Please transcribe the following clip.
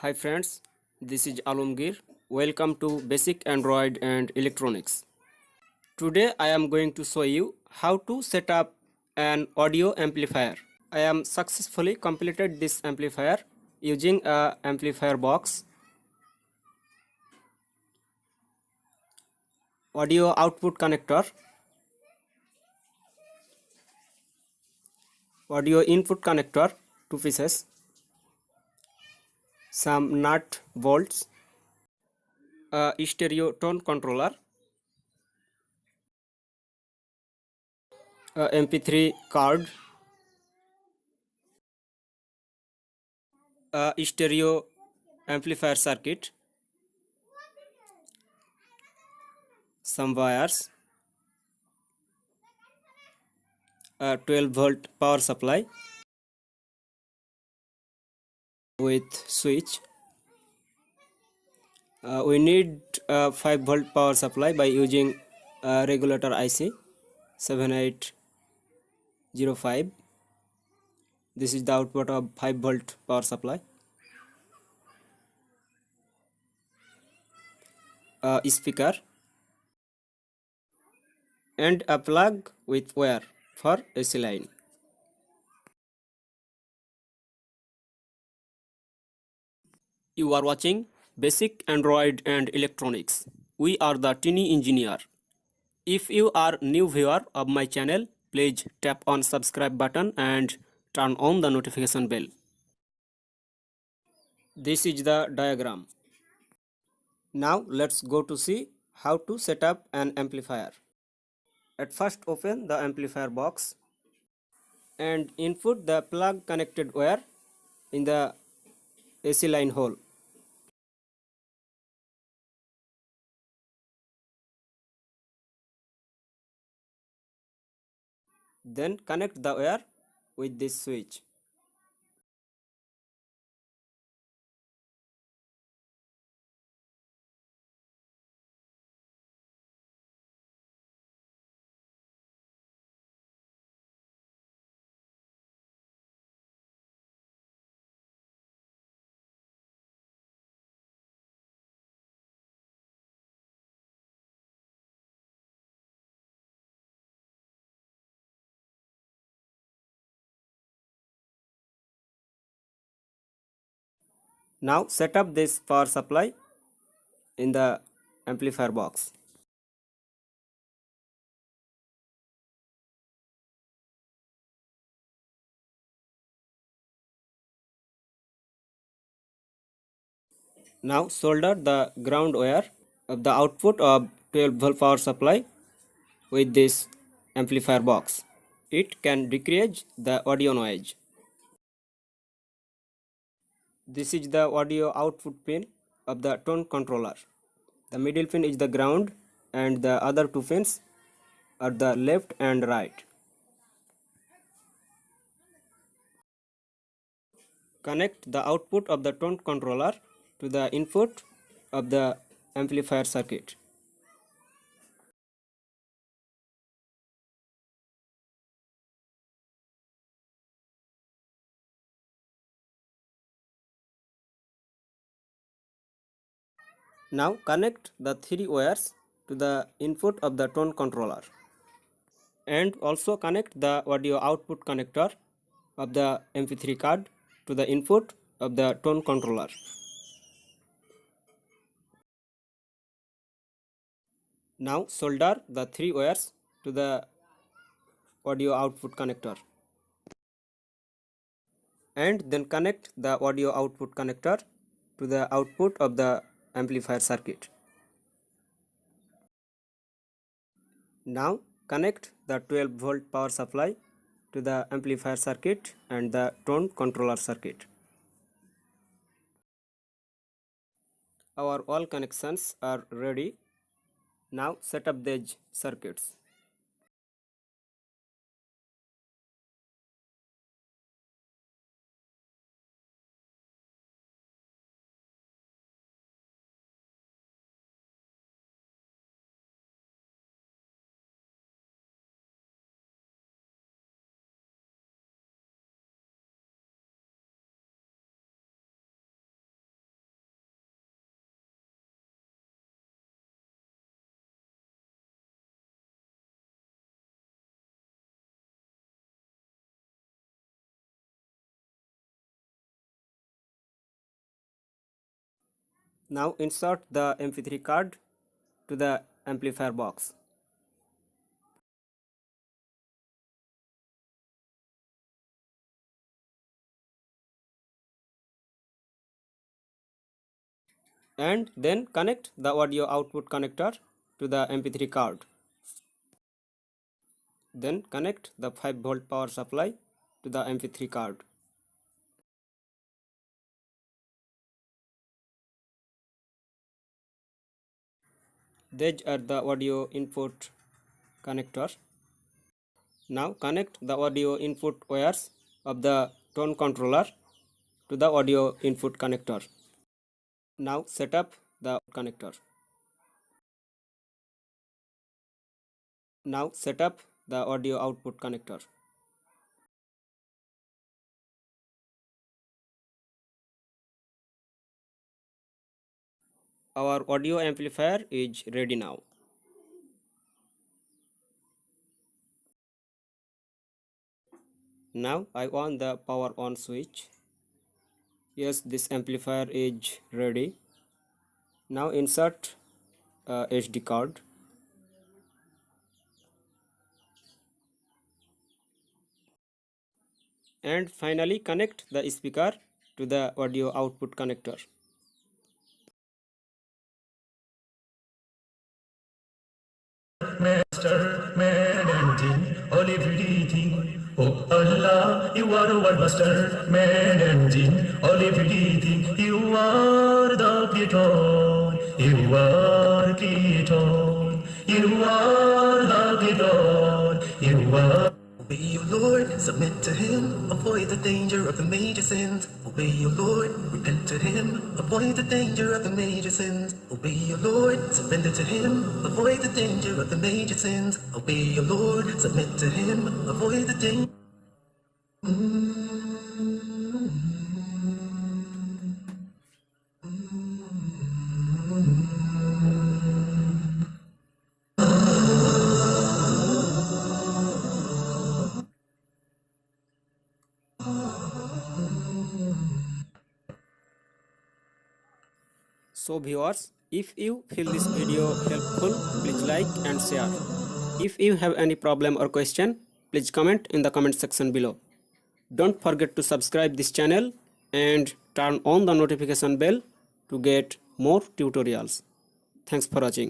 Hi friends, this is Alomgir. Welcome to Basic Android and Electronics. Today I am going to show you how to set up an audio amplifier. I am successfully completed this amplifier using a amplifier box, audio output connector, audio input connector, 2 pieces, some nut bolts, a stereo tone controller, a MP3 card, a stereo amplifier circuit, some wires, a 12-volt power supply with switch. We need a 5-volt power supply by using a regulator IC 7805. This is the output of 5-volt power supply. A speaker and a plug with wire for AC line. You are watching Basic Android and Electronics. We are the Tiny Engineer. If you are new viewer of my channel, please tap on subscribe button and turn on the notification bell. This is the diagram. Now let's go to see how to set up an amplifier. At first open the amplifier box and input the plug connected wire in the AC line hole. Then connect the wire with this switch. Now set up this power supply in the amplifier box. Now solder the ground wire of the output of 12-volt power supply with this amplifier box. It can decrease the audio noise. This is the audio output pin of the tone controller. The middle pin is the ground and the other two pins are the left and right. Connect the output of the tone controller to the input of the amplifier circuit. Now connect the 3 wires to the input of the tone controller and also connect the audio output connector of the MP3 card to the input of the tone controller. Now solder the 3 wires to the audio output connector and then connect the audio output connector to the output of the amplifier circuit. Now connect the 12-volt power supply to the amplifier circuit and the tone controller circuit. Our all connections are ready. Now set up these circuits. Now insert the MP3 card to the amplifier box. And then connect the audio output connector to the MP3 card. Then connect the 5-volt power supply to the MP3 card. These are the audio input connector. Now connect the audio input wires of the tone controller to the audio input connector. Now set up the connector. Now set up the audio output connector. Our audio amplifier is ready now. Now I on the power on switch. Yes, this amplifier is ready. Now insert SD card. And finally connect the speaker to the audio output connector. Master, man and king, all everything. Oh Allah, you are our master, man and king, all everything. You are the creator, you are creator, you are the creator, you are. Obey your Lord, submit to Him, avoid the danger of the major sins. Obey your Lord, repent to Him, avoid the danger of the major sins. Obey your Lord, surrender to Him, avoid the danger of the major sins. Obey your Lord, submit to Him, avoid the danger. So viewers, if you feel this video helpful, please like and share. If you have any problem or question, please comment in the comment section below. Don't forget to subscribe this channel and turn on the notification bell to get more tutorials. Thanks for watching.